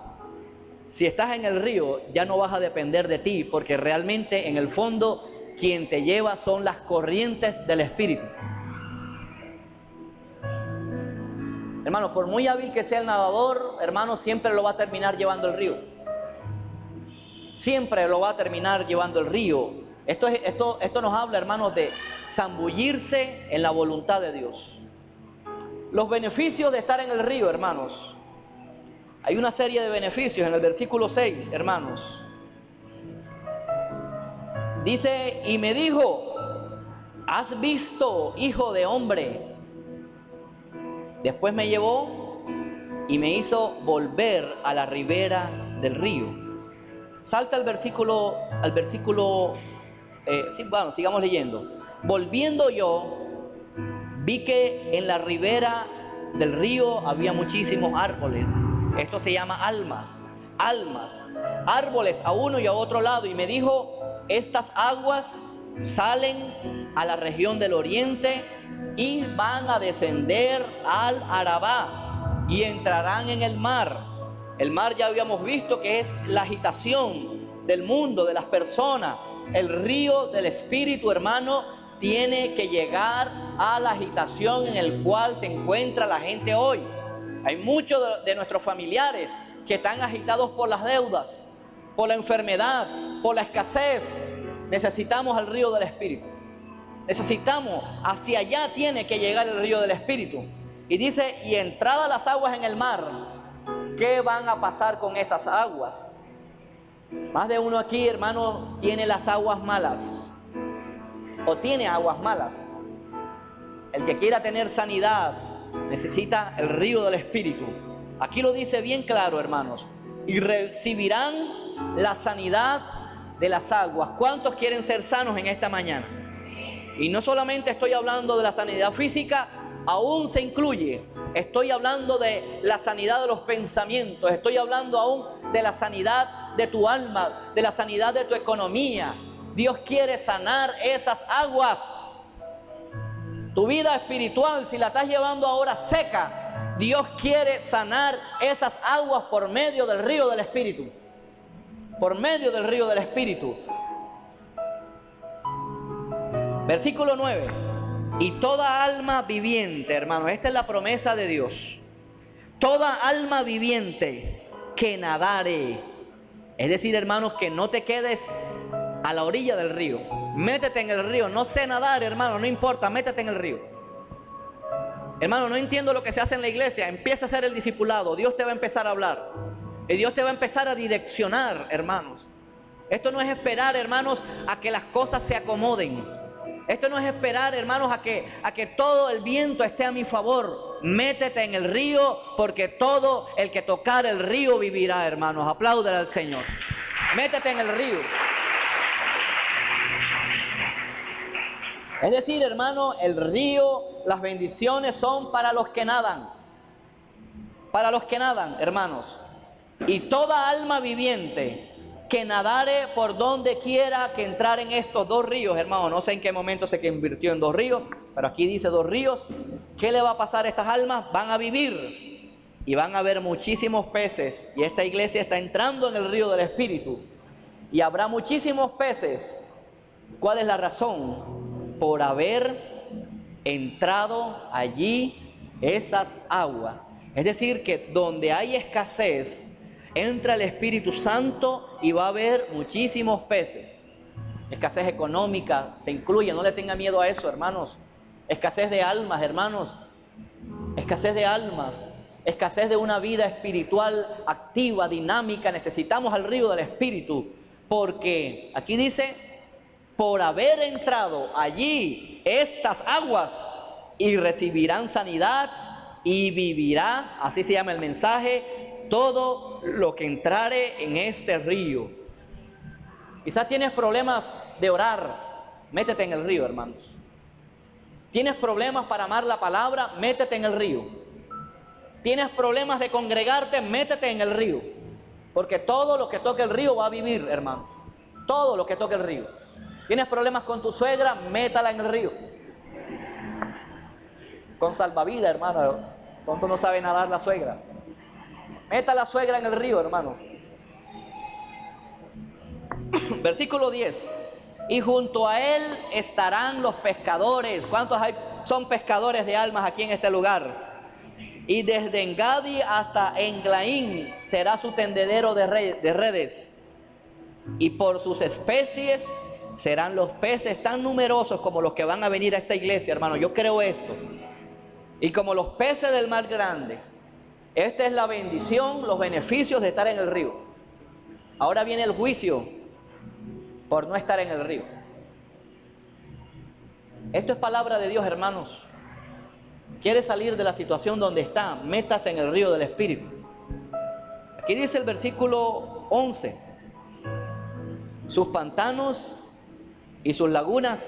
si estás en el río, ya no vas a depender de ti, porque realmente en el fondo quien te lleva son las corrientes del Espíritu. Hermano, por muy hábil que sea el nadador, hermano, siempre lo va a terminar llevando el río. Siempre lo va a terminar llevando el río. Esto nos habla, hermanos, de zambullirse en la voluntad de Dios. Los beneficios de estar en el río, hermanos. Hay una serie de beneficios en el versículo 6, hermanos. Dice, y me dijo, ¿has visto, hijo de hombre? Después me llevó y me hizo volver a la ribera del río. Salta al versículo, sigamos leyendo. Volviendo yo, vi que en la ribera del río había muchísimos árboles. Esto se llama almas, árboles a uno y a otro lado. Y me dijo, estas aguas salen a la región del oriente y van a descender al Arabá y entrarán en el mar. El mar ya habíamos visto que es la agitación del mundo, de las personas. El río del Espíritu, hermano, tiene que llegar a la agitación en el cual se encuentra la gente hoy. Hay muchos de nuestros familiares que están agitados por las deudas, por la enfermedad, por la escasez. Necesitamos el río del Espíritu. Necesitamos, hacia allá tiene que llegar el río del Espíritu. Y dice, y entradas las aguas en el mar, ¿qué van a pasar con esas aguas? Más de uno aquí, hermano, tiene las aguas malas. O tiene aguas malas. El que quiera tener sanidad necesita el río del Espíritu. Aquí lo dice bien claro, hermanos. Y recibirán la sanidad de las aguas. ¿Cuántos quieren ser sanos en esta mañana? Y no solamente estoy hablando de la sanidad física, aún se incluye, estoy hablando de la sanidad de los pensamientos, estoy hablando aún de la sanidad de tu alma, de la sanidad de tu economía. Dios quiere sanar esas aguas. Tu vida espiritual, si la estás llevando ahora seca, Dios quiere sanar esas aguas por medio del río del Espíritu. Por medio del río del Espíritu. Versículo 9. Y toda alma viviente, hermano, esta es la promesa de Dios. Toda alma viviente que nadare. Es decir, hermanos, que no te quedes a la orilla del río. Métete en el río. No sé nadar, hermano, no importa, métete en el río. Hermano, no entiendo lo que se hace en la iglesia. Empieza a hacer el discipulado. Dios te va a empezar a hablar. Y Dios te va a empezar a direccionar, hermanos. Esto no es esperar, hermanos, a que las cosas se acomoden. Esto no es esperar, hermanos, a que todo el viento esté a mi favor. Métete en el río, porque todo el que tocar el río vivirá, hermanos. Apláudale al Señor. Métete en el río. Es decir, hermano, el río, las bendiciones son para los que nadan. Para los que nadan, hermanos. Y toda alma viviente que nadare por donde quiera que entrar en estos dos ríos, hermano. No sé en qué momento se convirtió en dos ríos, pero aquí dice dos ríos. ¿Qué le va a pasar a estas almas? Van a vivir y van a haber muchísimos peces. Y esta iglesia está entrando en el río del Espíritu. Y habrá muchísimos peces. ¿Cuál es la razón? Por haber entrado allí esas aguas. Es decir, que donde hay escasez, entra el Espíritu Santo y va a haber muchísimos peces. Escasez económica se incluye, no le tenga miedo a eso, hermanos. Escasez de almas, hermanos. Escasez de almas. Escasez de una vida espiritual activa, dinámica. Necesitamos al río del Espíritu. Porque aquí dice, por haber entrado allí estas aguas, y recibirán sanidad y vivirá, así se llama el mensaje, todo lo que entrare en este río. Quizás tienes problemas de orar, métete en el río, hermanos. Tienes problemas para amar la palabra, métete en el río. Tienes problemas de congregarte, métete en el río. Porque todo lo que toque el río va a vivir, hermanos. Todo lo que toque el río. Tienes problemas con tu suegra, métala en el río. Con salvavidas, hermano. ¿Cuánto no sabe nadar la suegra? Meta a la suegra en el río, hermano. Versículo 10. Y junto a él estarán los pescadores. ¿Cuántos son pescadores de almas aquí en este lugar? Y desde Engadi hasta Englaín será su tendedero de redes. Y por sus especies serán los peces tan numerosos como los que van a venir a esta iglesia, hermano. Yo creo esto. Y como los peces del mar grande. Esta es la bendición, los beneficios de estar en el río. Ahora viene el juicio por no estar en el río. Esto es palabra de Dios, hermanos. ¿Quiere salir de la situación donde está? Métase en el río del Espíritu. Aquí dice el versículo 11. Sus pantanos y sus lagunas,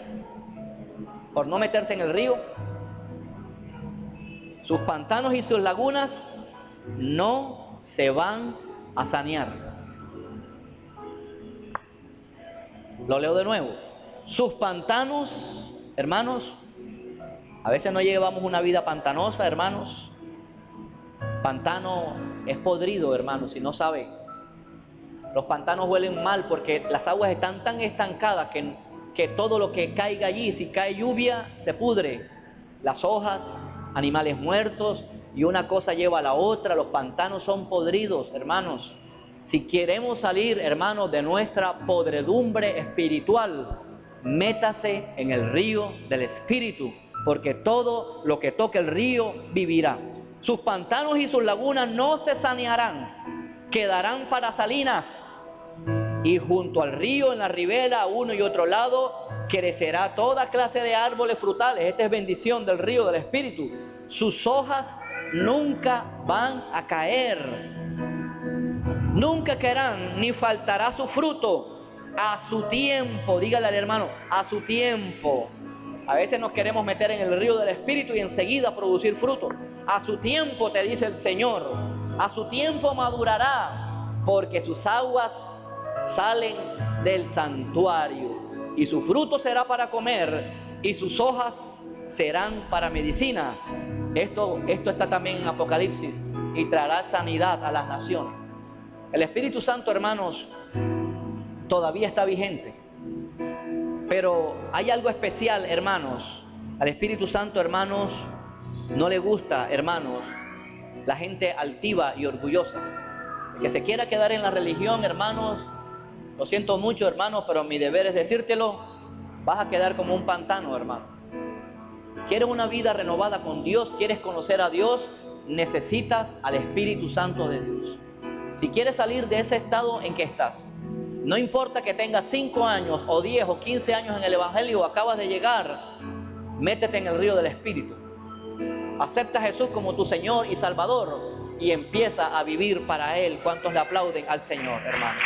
por no meterse en el río, sus pantanos y sus lagunas no se van a sanear. Lo leo de nuevo. Sus pantanos, hermanos, a veces no llevamos una vida pantanosa, hermanos. Pantano es podrido, hermanos, si no saben. Los pantanos huelen mal porque las aguas están tan estancadas que todo lo que caiga allí, si cae lluvia, se pudre. Las hojas, animales muertos, y una cosa lleva a la otra. Los pantanos son podridos, hermanos. Si queremos salir, hermanos, de nuestra podredumbre espiritual, métase en el río del Espíritu, porque todo lo que toque el río vivirá. Sus pantanos y sus lagunas no se sanearán, quedarán para salinas, y junto al río, en la ribera, a uno y otro lado, crecerá toda clase de árboles frutales. Esta es bendición del río del Espíritu. Sus hojas nunca van a caer, nunca caerán, ni faltará su fruto, A su tiempo, dígale al hermano, a su tiempo. A veces nos queremos meter en el río del Espíritu y enseguida producir fruto. A su tiempo, te dice el Señor, a su tiempo madurará, porque sus aguas salen del santuario, y su fruto será para comer, y sus hojas serán para medicina. Esto está también en Apocalipsis, y traerá sanidad a las naciones. El Espíritu Santo, hermanos, todavía está vigente. Pero hay algo especial, hermanos. Al Espíritu Santo, hermanos, no le gusta, hermanos, la gente altiva y orgullosa. El que se quiera quedar en la religión, hermanos, lo siento mucho, hermanos, pero mi deber es decírtelo, vas a quedar como un pantano, hermano. ¿Quieres una vida renovada con Dios? ¿Quieres conocer a Dios? Necesitas al Espíritu Santo de Dios. Si quieres salir de ese estado en que estás, no importa que tengas 5 años o 10 o 15 años en el Evangelio, acabas de llegar, métete en el río del Espíritu. Acepta a Jesús como tu Señor y Salvador y empieza a vivir para Él. ¿Cuántos le aplauden al Señor, hermano?